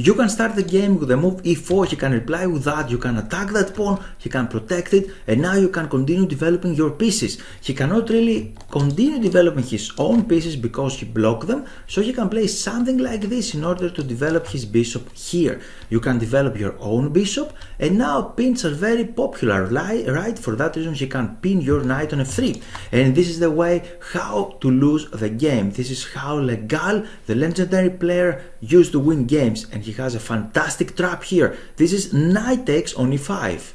You can start the game with the move e4, he can reply with that, you can attack that pawn, he can protect it, and now you can continue developing your pieces. He cannot really continue developing his own pieces because he blocked them, so he can play something like this in order to develop his bishop here. You can develop your own bishop, and now pins are very popular, right? For that reason he can pin your knight on f3, and this is the way how to lose the game. This is how Légal, the legendary player, used to win games, and he has a fantastic trap here. This is knight takes on e5.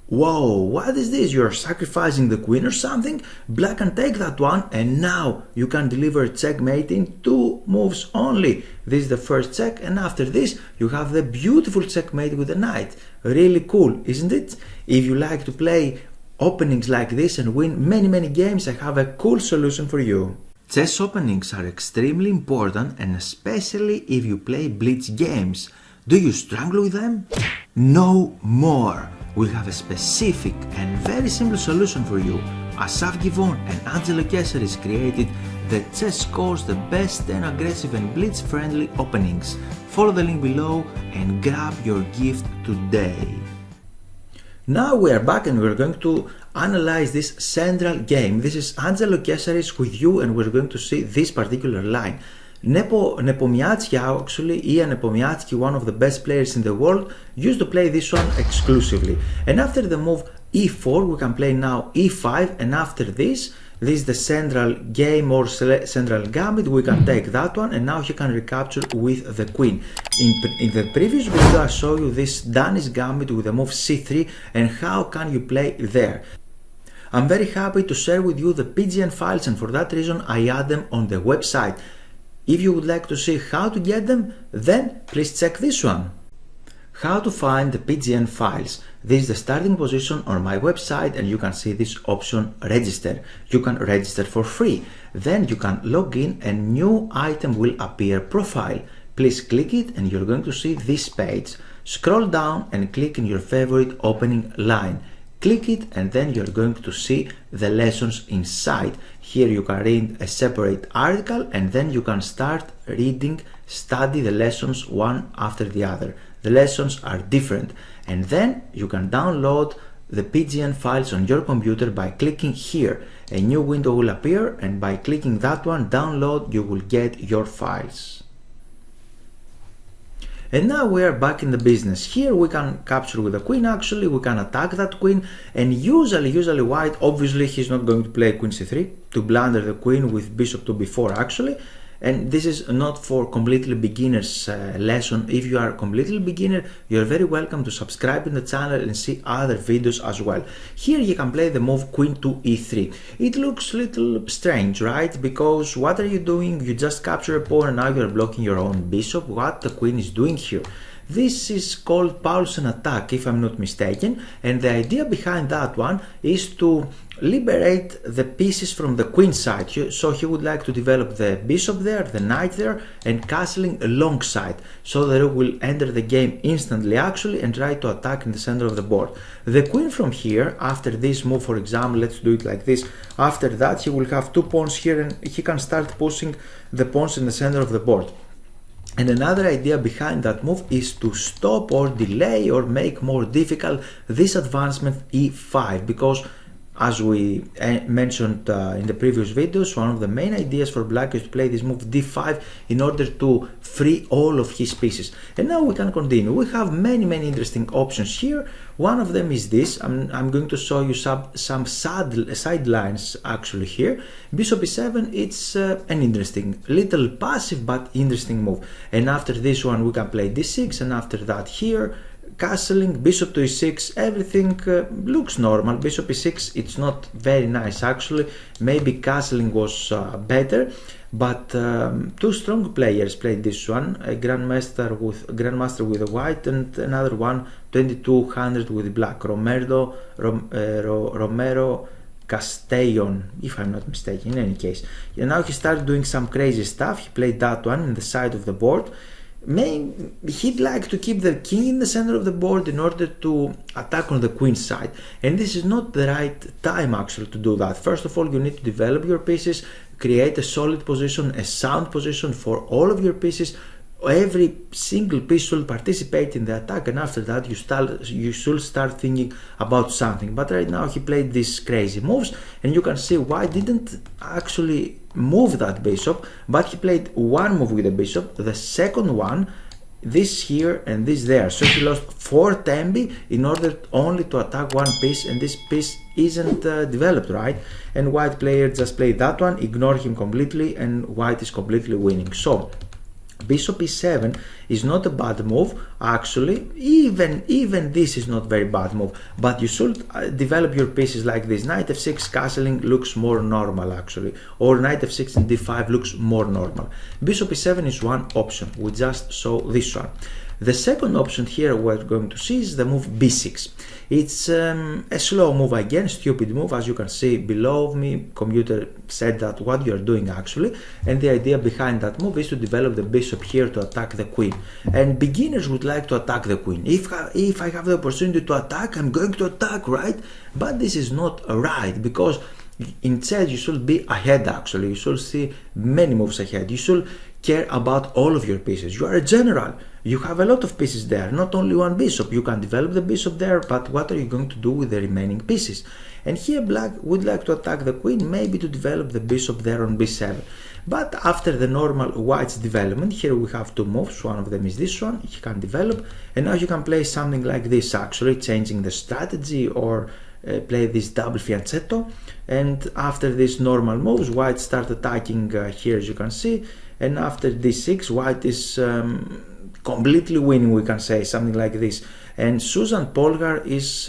Whoa, what is this? You're sacrificing the queen or something? Black can take that one, and now you can deliver checkmate in 2 moves only. This is the first check, and after this you have the beautiful checkmate with the knight. Really cool, isn't it? If you like to play openings like this and win many games, I have a cool solution for you. Chess openings are extremely important, and especially if you play blitz games. Do you struggle with them? No more! We have a specific and very simple solution for you. Asaf Givon and Angelo Keseris created the Chess Course, the best 10 aggressive and blitz friendly openings. Follow the link below and grab your gift today. Now we are back and we're going to analyze this central game. This is Angelo Keseris with you, and we're going to see this particular line. Nepomniachtchi, actually, Ian Nepomniachtchi, one of the best players in the world, used to play this one exclusively. And after the move e4, we can play now e5, and after this is the central game or central gambit. We can take that one, and now he can recapture with the queen. In the previous video I showed you this Danish gambit with the move c3 and how can you play there. I'm very happy to share with you the PGN files, and for that reason I add them on the website. If you would like to see how to get them, then please check this one. How to find the PGN files. This is the starting position on my website, and you can see this option register. You can register for free. Then you can log in and new item will appear profile. Please click it and you're going to see this page. Scroll down and click in your favorite opening line. Click it and then you're going to see the lessons inside. Here you can read a separate article and then you can start reading, study the lessons one after the other. The lessons are different, and then you can download the PGN files on your computer by clicking here. A new window will appear, and by clicking that one, download, you will get your files. And now we are back in the business. Here we can capture with the queen, actually, we can attack that queen, and usually white, obviously he's not going to play queen c3 to blunder the queen with bishop to b4 actually. And this is not for completely beginners lesson. If you are a completely beginner, you're very welcome to subscribe in the channel and see other videos as well. Here you can play the move queen to e3. It looks a little strange, right? Because what are you doing? You just capture a pawn and now you're blocking your own bishop. What the queen is doing here? This is called Paulsen attack, if I'm not mistaken, and the idea behind that one is to liberate the pieces from the queen side. So he would like to develop the bishop there, the knight there, and castling alongside, so that it will enter the game instantly actually and try to attack in the center of the board. The queen from here, after this move, for example, let's do it like this, after that he will have 2 pawns here and he can start pushing the pawns in the center of the board. And another idea behind that move is to stop or delay or make more difficult this advancement e5, because as we mentioned in the previous videos, one of the main ideas for black is to play this move d5 in order to free all of his pieces. And now we can continue. We have many interesting options here. One of them is this. I'm going to show you some sidelines actually here. Bishop e7, it's an interesting, little passive but interesting move. And after this one we can play d6, and after that here castling, bishop to e6, everything looks normal. Bishop e6, it's not very nice actually. Maybe castling was better, but 2 strong players played this one, a grandmaster with a white and another one 2200 with black, Romero Castellon, if I'm not mistaken, in any case. And now he started doing some crazy stuff. He played that one in the side of the board. He'd like to keep the king in the center of the board in order to attack on the queen side, and this is not the right time actually to do that. First of all, you need to develop your pieces, create a solid position, a sound position for all of your pieces. every single piece should participate in the attack, and after that you should start thinking about something. But right now he played these crazy moves, and you can see white didn't actually move that bishop, but he played one move with the bishop, the second one, this here and this there, so he lost 4 tempi in order only to attack one piece, and this piece isn't developed, right? And white player just played that one, ignore him completely, and white is completely winning. So bishop e7 is not a bad move, actually. Even this is not very bad move, but you should develop your pieces like this. Knight f6 castling looks more normal, actually, or knight f6 and d5 looks more normal. Bishop e7 is one option. We just saw this one. The second option here we're going to see is the move b6. It's a slow move again, stupid move, as you can see below me. Computer said that what you're doing actually, and the idea behind that move is to develop the bishop here to attack the queen. And beginners would like to attack the queen. If I have the opportunity to attack, I'm going to attack, right? But this is not right, because in chess you should be ahead actually. You should see many moves ahead. You should care about all of your pieces. You are a general. You have a lot of pieces there, not only one bishop. You can develop the bishop there, but what are you going to do with the remaining pieces? And here black would like to attack the queen, maybe to develop the bishop there on b7. But after the normal white's development, here we have two moves. One of them is this one, he can develop, and now you can play something like this actually, changing the strategy, or play this double fianchetto. And after these normal moves, white start attacking here, as you can see, and after d6 white is completely winning, we can say, something like this. And Susan Polgar is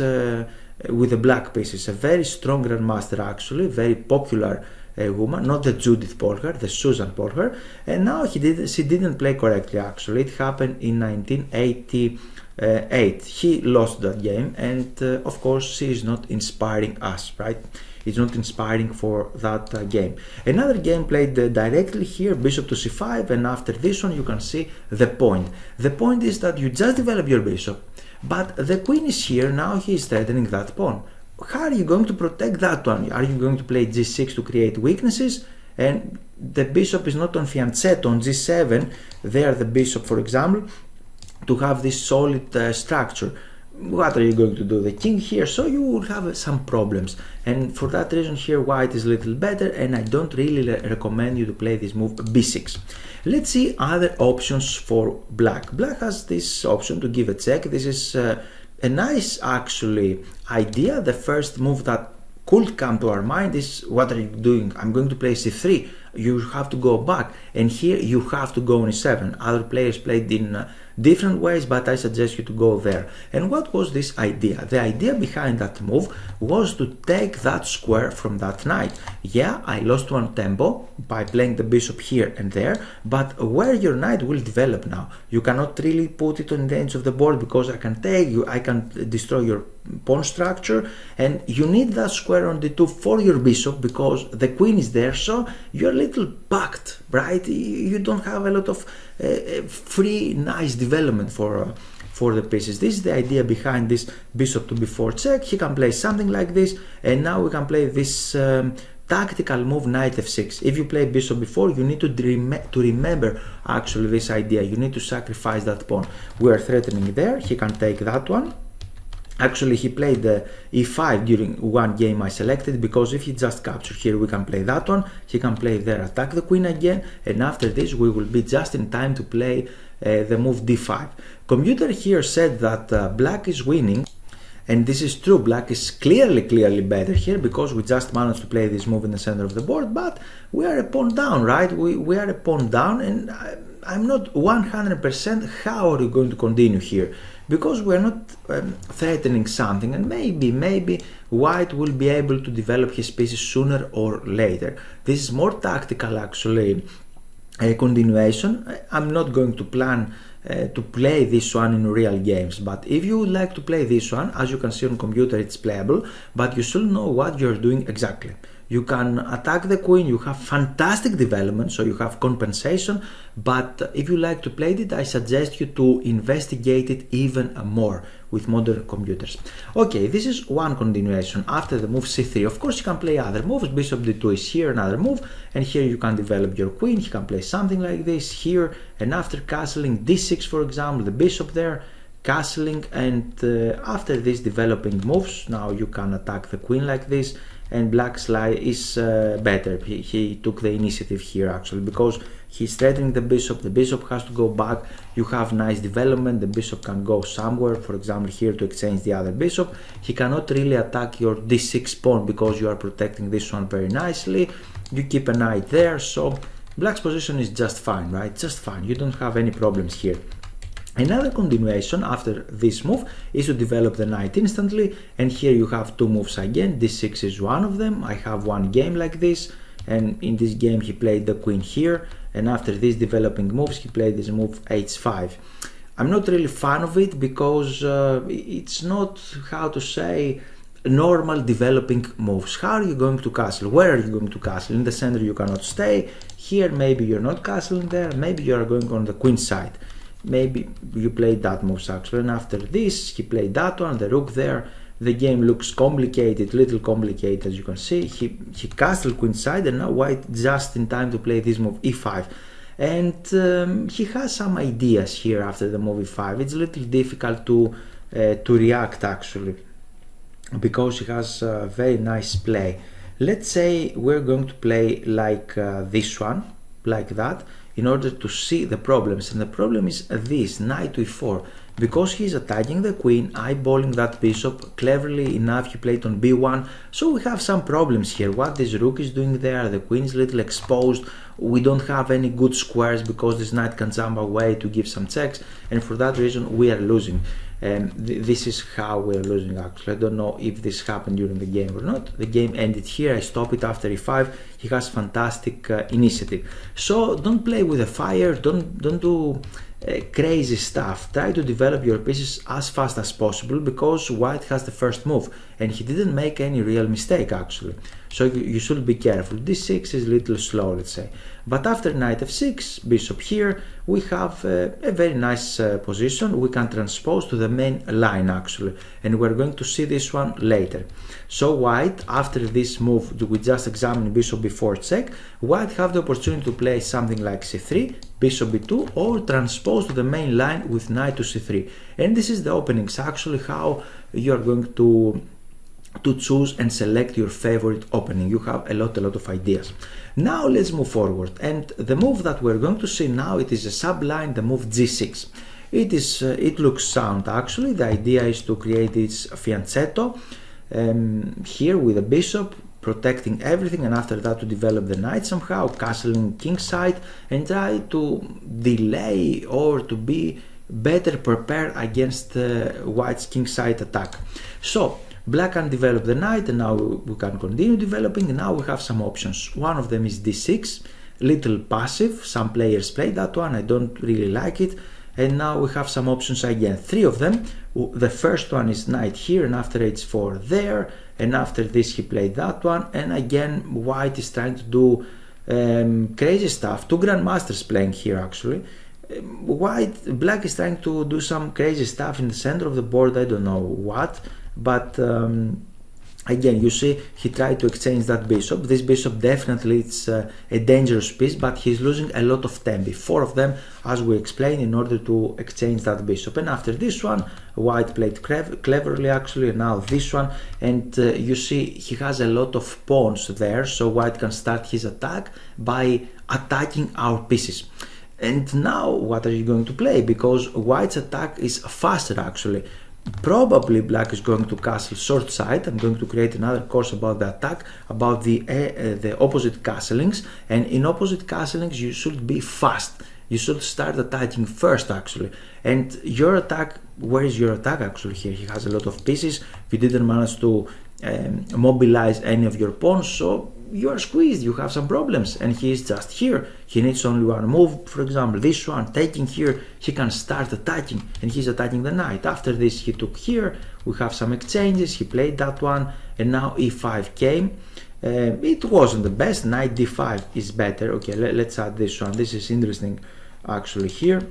with the black pieces, a very strong grandmaster actually, very popular woman, not the Judith Polgar, the Susan Polgar. And now she didn't play correctly actually. It happened in 1988. He lost that game, and of course she is not inspiring us, right? It's not inspiring for that game. Another game played directly here, bishop to c5, and after this one you can see the point. The point is that you just develop your bishop, but the queen is here, now he is threatening that pawn. How are you going to protect that one? Are you going to play g6 to create weaknesses? And the bishop is not on fianchetto, on g7, there the bishop, for example, to have this solid structure. What are you going to do? The king here, so you will have some problems, and for that reason here white is a little better, and I don't really recommend you to play this move b6. Let's see other options for black. Black has this option to give a check. This is a nice actually idea. The first move that could come to our mind is, what are you doing? I'm going to play c3. You have to go back, and here you have to go on e7. Other players played in different ways, but I suggest you to go there. And what was this idea? The idea behind that move was to take that square from that knight. Yeah, I lost one tempo by playing the bishop here and there, but where your knight will develop now, you cannot really put it on the edge of the board, because I can take you, I can destroy your pawn structure, and you need that square on d2 for your bishop, because the queen is there, so you're a little backed, right? You don't have a lot of free nice development for the pieces. This is the idea behind this bishop to b4 check. He can play something like this, and now we can play this tactical move, knight f6. If you play bishop before, you need to remember actually this idea. You need to sacrifice that pawn. We are threatening there. He can take that one. Actually, he played the e5 during one game I selected, because if he just captured here, we can play that one. He can play there, attack the queen again, and after this we will be just in time to play the move d5. Computer here said that black is winning, and this is true. Black is clearly better here, because we just managed to play this move in the center of the board, but we are a pawn down, right? We are a pawn down, and I'm not 100% how are you going to continue here, because we're not threatening something, and maybe white will be able to develop his pieces sooner or later. This is more tactical actually, a continuation. I'm not going to plan to play this one in real games, but if you would like to play this one, as you can see on computer, it's playable, but you should know what you're doing exactly. You can attack the queen, you have fantastic development, so you have compensation, but if you like to play it, I suggest you to investigate it even more. with modern computers. Okay, this is one continuation after the move c3. Of course, you can play other moves. Bishop d2 is here, another move, and here you can develop your queen. You can play something like this here, and after castling d6, for example, the bishop there, castling, and after this developing moves, now you can attack the queen like this, and black's lie is better. He took the initiative here actually, because he's threatening the bishop has to go back. You have nice development, the bishop can go somewhere, for example here, to exchange the other bishop. He cannot really attack your d6 pawn because you are protecting this one very nicely. You keep a knight there, so black's position is just fine, right? Just fine, you don't have any problems here. Another continuation after this move is to develop the knight instantly, and here you have two moves again. d6 is one of them. I have one game like this, and in this game he played the queen here, and after these developing moves he played this move h5. I'm not really fan of it because it's not, how to say, normal developing moves. How are you going to castle? Where are you going to castle? In the center you cannot stay. Here maybe you're not castling there, maybe you are going on the queen side. Maybe you played that moves actually, and after this he played that one, the rook there. The game looks complicated, little complicated, as you can see. He castled queen side, and now white just in time to play this move e5. And he has some ideas here after the move e5. It's a little difficult to react actually, because he has a very nice play. Let's say we're going to play like this one, like that, in order to see the problems. And the problem is this, knight to e4. Because he's attacking the queen, eyeballing that bishop, cleverly enough he played on b1. So we have some problems here. What this rook is doing there, the queen is a little exposed. We don't have any good squares because this knight can jump away to give some checks. And for that reason we are losing. This is how we are losing actually. I don't know if this happened during the game or not. The game ended here. I stopped it after e5. He has fantastic initiative. So don't play with the fire. Don't do crazy stuff. Try to develop your pieces as fast as possible, because white has the first move and he didn't make any real mistake actually. So you should be careful. d6 is a little slow, let's say. But after knight f6, bishop here, we have a very nice position. We can transpose to the main line actually, and we're going to see this one later. So white, after this move, we just examine bishop before check. White have the opportunity to play something like c3, bishop b2, or transpose to the main line with knight to c3. And this is the openings actually, how you are going to choose and select your favorite opening. You have a lot of ideas. Now let's move forward, and the move that we're going to see now, it is a subline, the move g6. It looks sound actually. The idea is to create this fianchetto here with the bishop protecting everything, and after that to develop the knight somehow, castling king side, and try to delay or to be better prepared against white's king side attack. So black can develop the knight, and now we can continue developing. And now we have some options. One of them is d6, little passive. Some players play that one. I don't really like it. And now we have some options again, three of them. The first one is knight here, and after h4 there, and after this he played that one. And again white is trying to do crazy stuff. Two grandmasters playing here actually. Black is trying to do some crazy stuff in the center of the board. I don't know what, but again, you see, he tried to exchange that bishop. This bishop definitely it's a dangerous piece, but he's losing a lot of tempi. Four of them, as we explained, in order to exchange that bishop. And after this one, white played cleverly actually, and now this one. And you see, he has a lot of pawns there, so white can start his attack by attacking our pieces. And now what are you going to play? Because white's attack is faster actually. Probably black is going to castle short side. I'm going to create another course about the attack, about the opposite castlings. And in opposite castlings you should be fast. You should start attacking first actually. And your attack, where is your attack actually here? He has a lot of pieces. You didn't manage to mobilize any of your pawns, so you are squeezed, you have some problems. And he is just here. He needs only one move, for example this one, taking here, he can start attacking, and he's attacking the knight. After this he took here, we have some exchanges, he played that one, and now e5 came. It wasn't the best. Knight d5 is better. Okay, let's add this one. This is interesting actually here.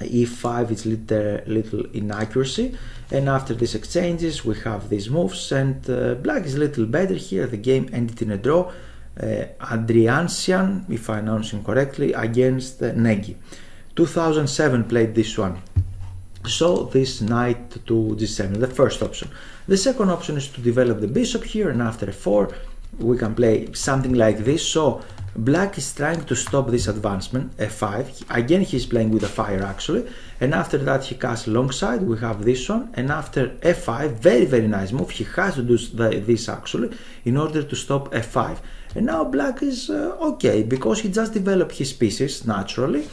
e5, it's little inaccuracy, and after these exchanges we have these moves, and black is a little better here. The game ended in a draw. Adriansian, if I pronounce him correctly, against Negi. 2007 played this one. So this knight to g7, the first option. The second option is to develop the bishop here, and after f4 we can play something like this. So black is trying to stop this advancement, f5. Again he's playing with a fire actually, and after that he castles alongside. We have this one, and after f5, very nice move. He has to do this actually in order to stop f5. And now black is okay, because he just developed his pieces naturally,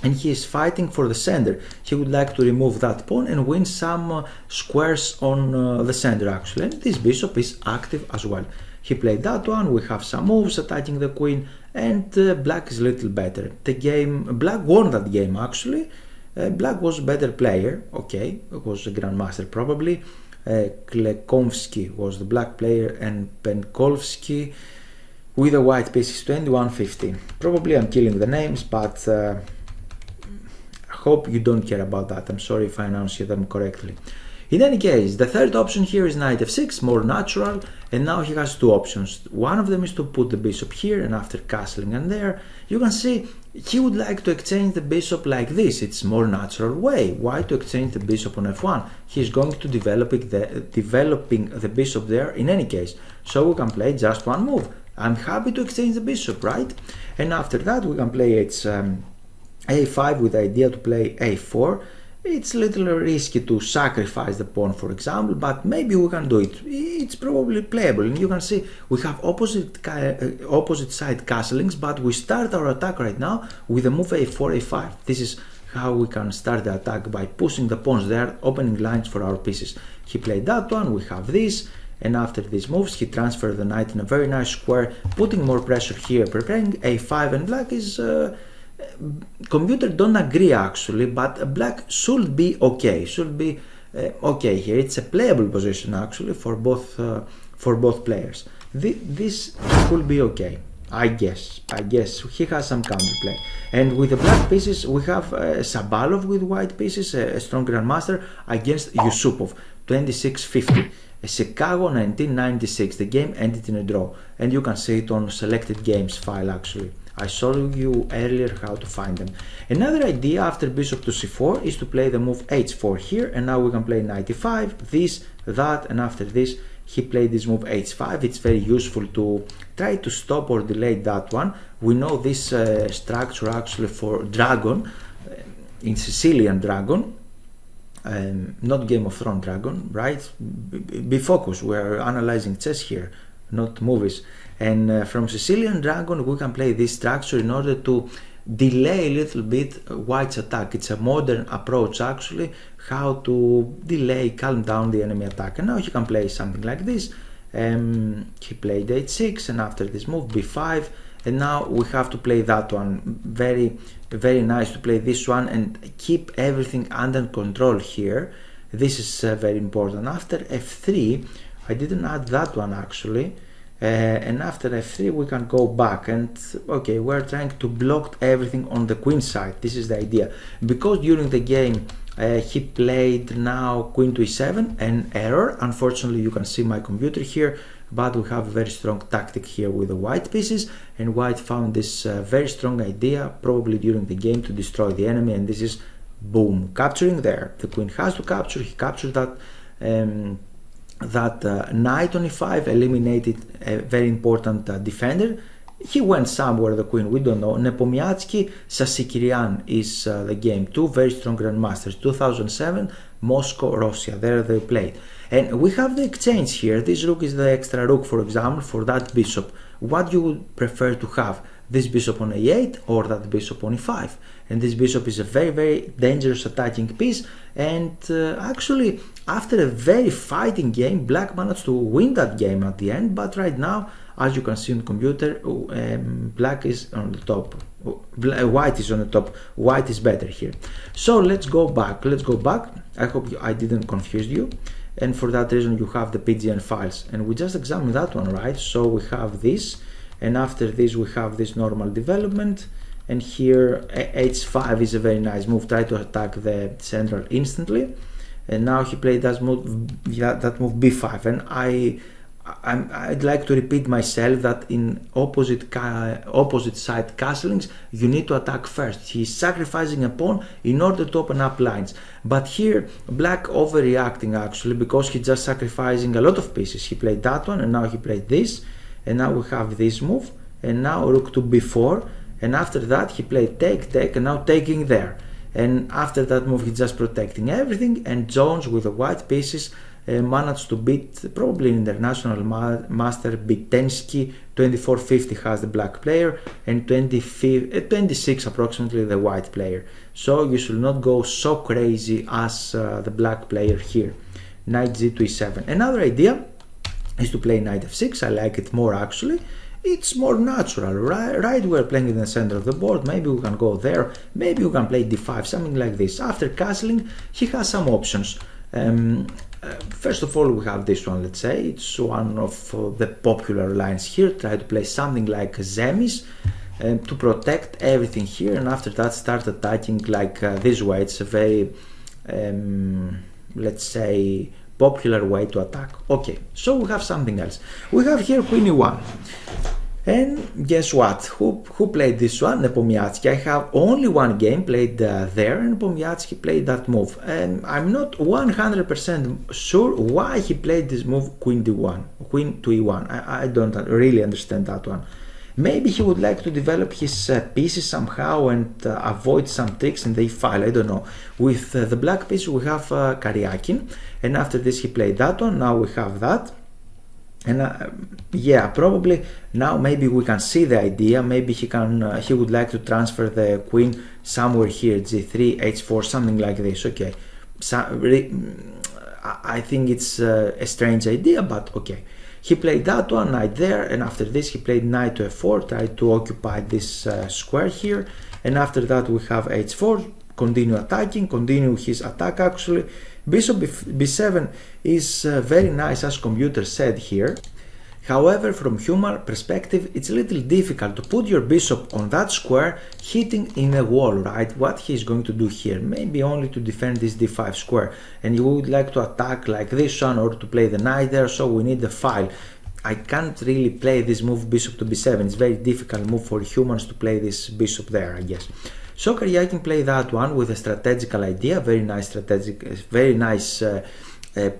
and he is fighting for the center. He would like to remove that pawn and win some squares on the center actually, and this bishop is active as well. He played that one. We have some moves attacking the queen, and black is a little better. The game, black won that game actually. Black was a better player, okay, it was a grandmaster probably. Klekovsky was the black player, and Penkovsky with the white pieces 21-15. Probably I'm killing the names, but I hope you don't care about that. I'm sorry if I pronounce them correctly. In any case, the third option here is knight f6, more natural, and now he has two options. One of them is to put the bishop here, and after castling and there, you can see he would like to exchange the bishop like this. It's more natural way. Why to exchange the bishop on f1? He's going to developing the bishop there in any case. So we can play just one move. I'm happy to exchange the bishop, right? And after that we can play a5 with the idea to play a4. It's a little risky to sacrifice the pawn, for example, but maybe we can do it. It's probably playable, and you can see we have opposite side castlings, but we start our attack right now with the move a4, a5. This is how we can start the attack, by pushing the pawns there, opening lines for our pieces. He played that one, we have this, and after these moves he transferred the knight in a very nice square, putting more pressure here, preparing a5, and black is... computer don't agree actually, but black should be okay, okay here. It's a playable position actually for both players. This could be okay, I guess he has some counterplay. And with the black pieces we have Sabalov with white pieces, a strong grandmaster, against Yusupov, 26-50. Chicago 1996. The game ended in a draw, and you can see it on selected games file actually. I showed you earlier how to find them. Another idea after bishop to c4 is to play the move h4 here, and now we can play knight e5, this, that, and after this he played this move h5. It's very useful to try to stop or delay that one. We know this structure actually for dragon, in Sicilian dragon, not Game of Thrones dragon, right? Be focused, we're analyzing chess here, not movies. And from Sicilian dragon we can play this structure in order to delay a little bit white's attack. It's a modern approach actually, how to delay, calm down the enemy attack. And now he can play something like this. He played h6, and after this move b5, and now we have to play that one. Very nice to play this one and keep everything under control here. This is very important. After f3, I didn't add that one actually. And after f3 we can go back, and okay, we're trying to block everything on the queen side. This is the idea, because during the game he played now queen to e7, an error. Unfortunately you can see my computer here, but we have a very strong tactic here with the white pieces, and white found this very strong idea probably during the game to destroy the enemy, and this is boom, capturing there. The queen has to capture. He captured that knight on e5, eliminated a very important defender. He went somewhere, the queen, we don't know. Nepomiatsky, Sasikirian is the game. Two very strong grandmasters, 2007, Moscow, Russia, there they played. And we have the exchange here. This rook is the extra rook, for example, for that bishop. What you would prefer to have? This bishop on a8 or that bishop on e5? And this bishop is a very dangerous attacking piece, and actually after a very fighting game black managed to win that game at the end. But right now, as you can see on the computer, black is on the top, white is on the top, white is better here. So let's go back. I hope I didn't confuse you, and for that reason you have the PGN files, and we just examined that one, right? So we have this, and after this we have this normal development, and here h5 is a very nice move, try to attack the central instantly, and now he played that move b5, and I'd like to repeat myself that in opposite side castlings you need to attack first. He's sacrificing a pawn in order to open up lines, but here black overreacting actually, because he's just sacrificing a lot of pieces. He played that one, and now he played this, and now we have this move, and now rook to b4, and after that he played take, and now taking there, and after that move he's just protecting everything, and Jones with the white pieces managed to beat probably international master Nc6. 2450 has the black player, and 26 approximately the white player. So you should not go so crazy as the black player here. Knight g to e7. Another idea is to play knight f6. I like it more actually. It's more natural, right? We're playing in the center of the board. Maybe we can go there. Maybe we can play d5, something like this. After castling, he has some options. First of all, we have this one, let's say. It's one of the popular lines here. Try to play something like Zemis to protect everything here, and after that start attacking like this way. It's a very, let's say, popular way to attack. Okay, so we have something else. We have here queen e1. And guess what? Who played this one? Nepomniachtchi. I have only one game played there, and Nepomniachtchi played that move. And I'm not 100% sure why he played this move, queen d1, queen to e1. I don't really understand that one. Maybe he would like to develop his pieces somehow and avoid some tricks in the e-file. I don't know. With the black piece we have Karyakin, and after this he played that one. Now we have that. And yeah, probably now maybe we can see the idea. Maybe he would like to transfer the queen somewhere here, g3, h4, something like this. Okay, so, I think it's a strange idea, but okay. He played that one, knight there, and after this he played knight to f4, tried to occupy this square here, and after that we have h4, continue attacking, continue his attack actually. Bishop b7 is very nice, as computer said here. However, from human perspective, it's a little difficult to put your bishop on that square hitting in a wall, right? What he's going to do here, maybe only to defend this d5 square, and you would like to attack like this one or to play the knight there, so we need the file. I can't really play this move bishop to b7. It's very difficult move for humans to play this bishop there, I guess. So Karyakin played that one with a strategical idea, very nice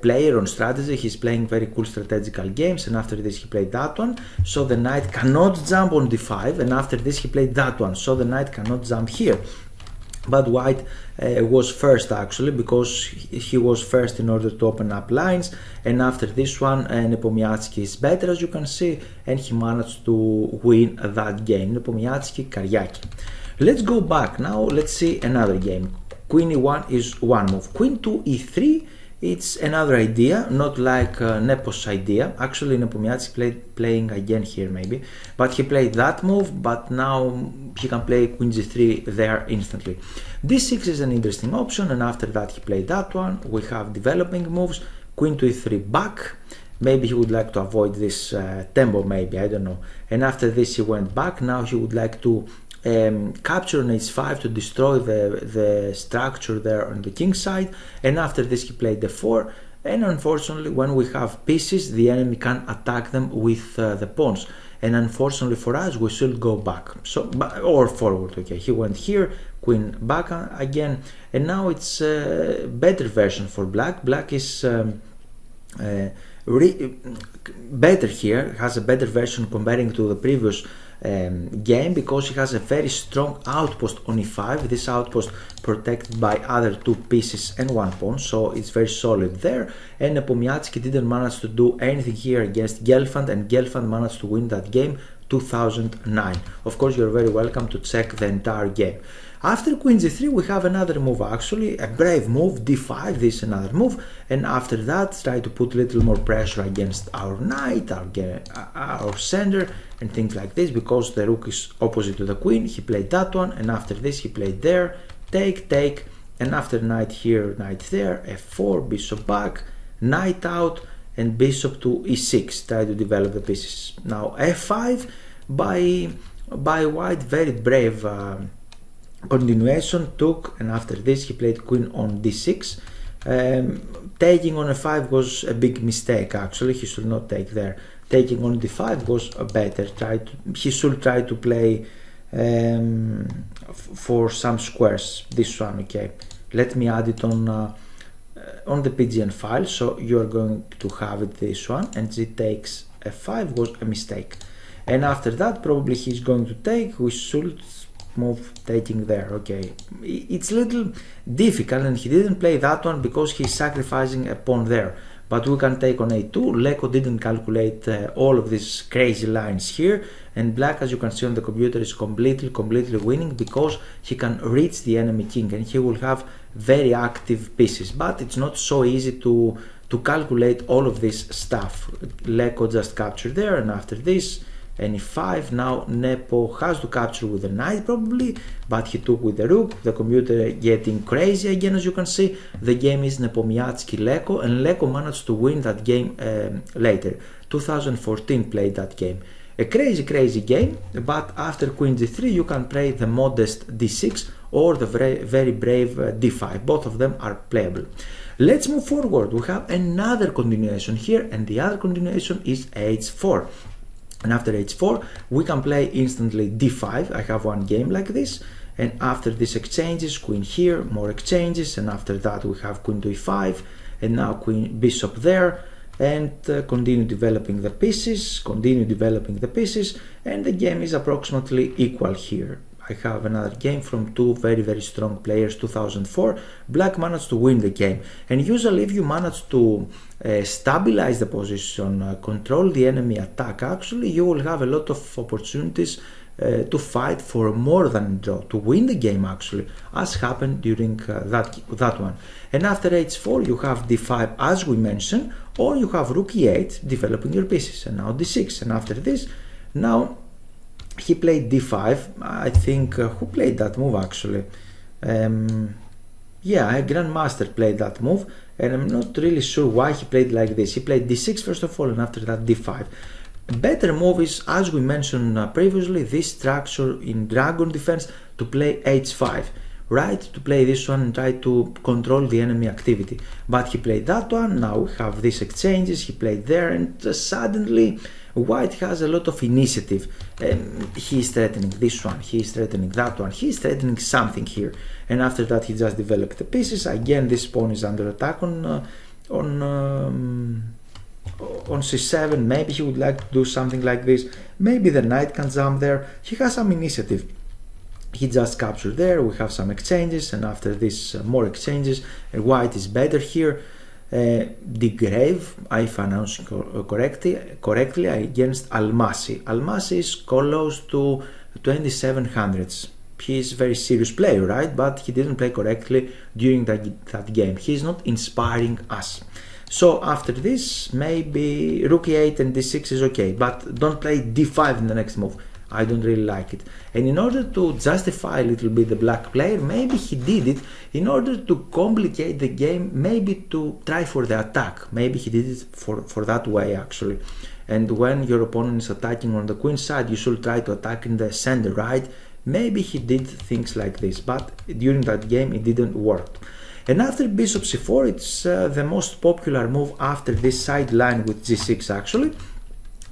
player on strategy. He's playing very cool strategical games, and after this he played that one. So the knight cannot jump on d5, and after this he played that one. So the knight cannot jump here. But white was first actually, because he was first in order to open up lines, and after this one Nepomniachtchi is better, as you can see, and he managed to win that game. Nepomniachtchi, Karyakin. Let's go back now. Let's see another game. Queen e1 is one move. Queen to e3, it's another idea, not like Nepo's idea. Actually, Nepomniachtchi playing again here maybe, but he played that move. But now he can play queen g3 there instantly. d6 is an interesting option, and after that he played that one. We have developing moves. Queen to e3 back. Maybe he would like to avoid this tempo. Maybe, I don't know. And after this he went back. Now he would like to capture on h5 to destroy the structure there on the king side, and after this he played d4, and unfortunately when we have pieces the enemy can attack them with the pawns, and unfortunately for us we should go back, so or forward. Okay, he went here, queen back again, and now it's a better version for black. Black is better here, has a better version comparing to the previous game, because he has a very strong outpost on e5. This outpost protected by other two pieces and one pawn, so it's very solid there. And Nepomniachtchi didn't manage to do anything here against Gelfand, and Gelfand managed to win that game 2009. Of course, you're very welcome to check the entire game. After queen g3 we have another move, actually a brave move, d5. This is another move, and after that try to put a little more pressure against our knight, our center, and things like this, because the rook is opposite to the queen. He played that one, and after this he played there, take, and after knight here, knight there, f4, bishop back, knight out, and bishop to e6. Try to develop the pieces. Now f5 by by white, very brave continuation, took, and after this he played queen on d6. Taking on a5 was a big mistake actually, he should not take there. Taking on d5 was better, he should try to play for some squares, this one, okay. Let me add it on the PGN file, so you are going to have it this one, and g takes f5 was a mistake. And after that probably he's going to take, we should move taking there, okay. It's a little difficult, and he didn't play that one because he's sacrificing a pawn there. But we can take on a2. Leko didn't calculate all of these crazy lines here, and black, as you can see on the computer, is completely winning because he can reach the enemy king and he will have very active pieces. But it's not so easy to calculate all of this stuff. Leko just captured there, and after this e5. Now Nepo has to capture with the knight probably, but he took with the rook. The computer getting crazy again, as you can see. The game is Nepomiatsky Leko, and Leko managed to win that game later. 2014 played that game. A crazy game, but after queen d3 you can play the modest d6 or the very brave d5. Both of them are playable. Let's move forward. We have another continuation here, and the other continuation is h4. And after h4 we can play instantly d5. I have one game like this, and after this exchanges, queen here, more exchanges, and after that we have queen to e5, and now queen bishop there, and continue developing the pieces, and the game is approximately equal here. I have another game from two very strong players, 2004. Black managed to win the game, and usually if you manage to stabilize the position, control the enemy attack, actually you will have a lot of opportunities to fight for more than a draw, to win the game actually, as happened during that one. And after h4 you have d5 as we mentioned, or you have rook e8 developing your pieces, and now d6, and after this now he played d5. I think who played that move actually? Yeah, a grandmaster played that move, and I'm not really sure why he played like this. He played d6 first of all, and after that d5. Better move is, as we mentioned previously, this structure in dragon defense, to play h5, right? To play this one and try to control the enemy activity. But he played that one. Now we have these exchanges. He played there, and suddenly white has a lot of initiative. He is threatening this one, he is threatening that one, he is threatening something here, and after that he just developed the pieces. Again, this pawn is under attack on c7. Maybe he would like to do something like this. Maybe the knight can jump there. He has some initiative. He just captured there. We have some exchanges, and after this more exchanges, and white is better here. De Grave, if I announce correctly, against Almasi. Almasi is close to 2700s. He is a very serious player, right? But he didn't play correctly during that game. He is not inspiring us. So after this, maybe rook e8 and d6 is okay, but don't play d5 in the next move. I don't really like it. And in order to justify a little bit the black player, maybe he did it in order to complicate the game, maybe to try for the attack. Maybe he did it for that way actually. And when your opponent is attacking on the queen side, you should try to attack in the center, right? Maybe he did things like this, but during that game it didn't work. And after bishop c4, it's the most popular move after this side line with g6 actually.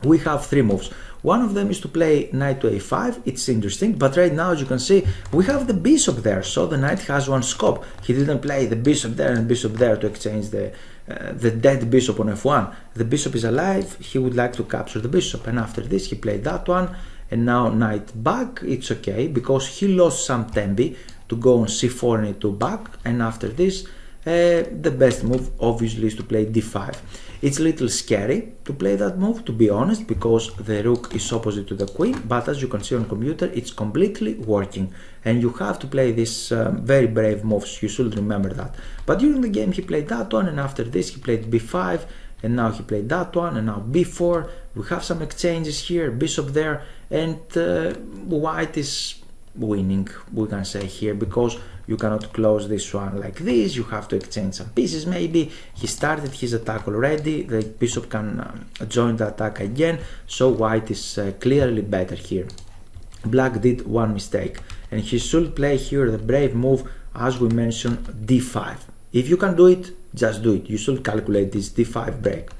We have three moves. One of them is to play knight to a5. It's interesting, but right now, as you can see, we have the bishop there, so the knight has one scope. He didn't play the bishop there and bishop there to exchange the dead bishop on f1. The bishop is alive. He would like to capture the bishop, and after this he played that one, and now knight back. It's okay because he lost some tempi to go on c4 and e2 back, and after this the best move obviously is to play d5. It's a little scary to play that move, to be honest, because the rook is opposite to the queen, but as you can see on computer, it's completely working, and you have to play these very brave moves. You should remember that. But during the game he played that one, and after this he played b5, and now he played that one, and now b4. We have some exchanges here, bishop there, and white is winning, we can say here, because you cannot close this one like this. You have to exchange some pieces. Maybe he started his attack already. The bishop can join the attack again, so white is clearly better here. Black did one mistake, and he should play here the brave move, as we mentioned, d5. If you can do it, just do it. You should calculate this d5 break.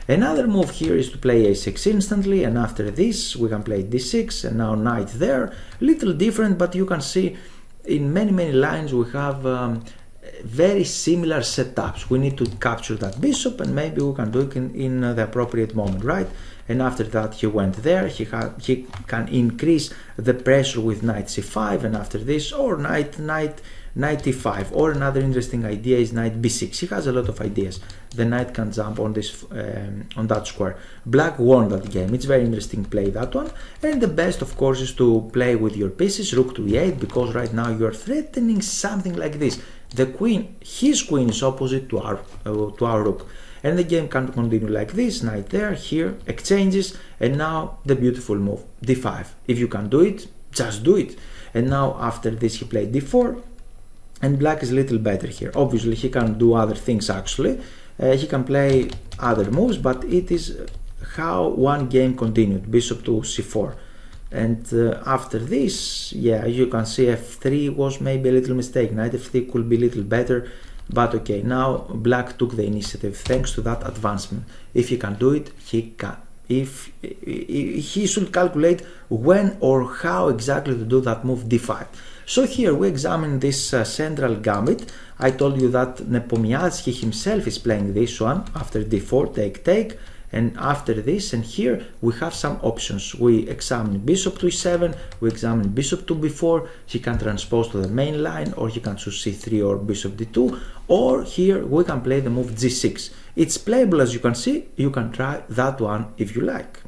Another move here is to play a6 instantly, and after this we can play d6, and now knight there. Little different, but you can see in many lines we have very similar setups. We need to capture that bishop, and maybe we can do it in the appropriate moment, right? And after that he went there. He can increase the pressure with knight c5, and after this, or knight e5, or another interesting idea is knight b6. He has a lot of ideas. The knight can jump on this on that square. Black won that game. It's very interesting play, that one. And the best, of course, is to play with your pieces, rook to e8, because right now you are threatening something like this. The queen, his queen, is opposite to our rook, and the game can continue like this. Knight there, here, exchanges, and now the beautiful move d5. If you can do it, just do it. And now after this he played d4, and black is a little better here. Obviously he can do other things actually. He can play other moves, but it is how one game continued, bishop to c4. And after this, yeah, you can see f3 was maybe a little mistake. Knight f3 could be a little better, but okay, now black took the initiative thanks to that advancement. If he can do it, he can. If he should calculate when or how exactly to do that move d5. So here we examine this central gambit. I told you that Nepomniachtchi himself is playing this one after d4, take, and after this, and here we have some options. We examine bishop to e7, we examine bishop to b4. He can transpose to the main line, or he can choose c3 or bishop d2, or here we can play the move g6. It's playable, as you can see. You can try that one if you like.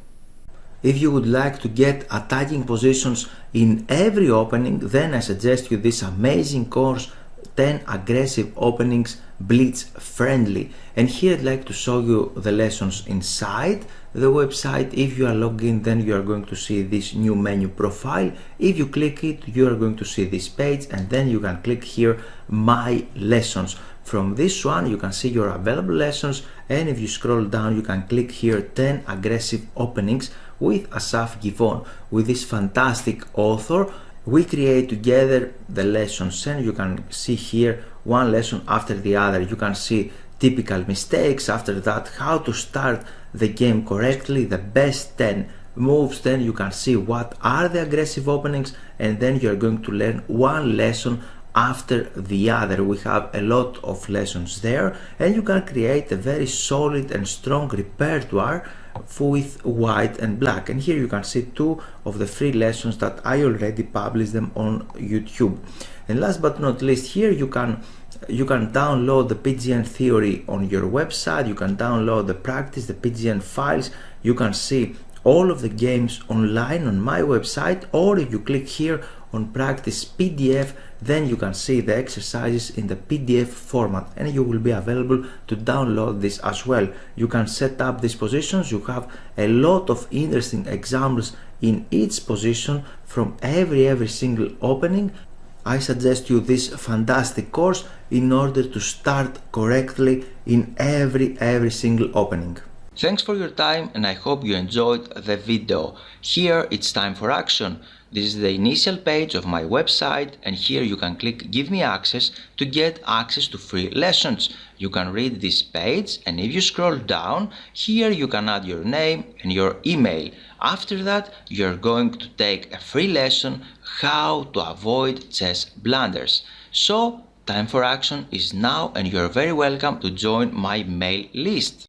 If you would like to get attacking positions in every opening, then I suggest you this amazing course, 10 aggressive openings, blitz friendly. And here I'd like to show you the lessons inside the website. If you are logged in, then you are going to see this new menu profile. If you click it, you are going to see this page, and then you can click here my lessons. From this one you can see your available lessons, and if you scroll down you can click here 10 aggressive openings with Asaf Givon. With this fantastic author we create together the lessons, and you can see here one lesson after the other. You can see typical mistakes, after that how to start the game correctly, the best 10 moves, then you can see what are the aggressive openings, and then you're going to learn one lesson after the other. We have a lot of lessons there, and you can create a very solid and strong repertoire with white and black. And here you can see two of the free lessons that I already published them on YouTube. And last but not least, here you can download the PGN theory on your website. You can download the practice, the PGN files. You can see all of the games online on my website, or if you click here on practice PDF, then you can see the exercises in the PDF format, and you will be available to download this as well. You can set up these positions. You have a lot of interesting examples in each position from every single opening. I suggest you this fantastic course in order to start correctly in every single opening. Thanks for your time, and I hope you enjoyed the video. Here it's time for action. This is the initial page of my website, and here you can click Give me access to get access to free lessons. You can read this page, and if you scroll down, here you can add your name and your email. After that, you're going to take a free lesson how to avoid chess blunders. So, time for action is now, and you're very welcome to join my mail list.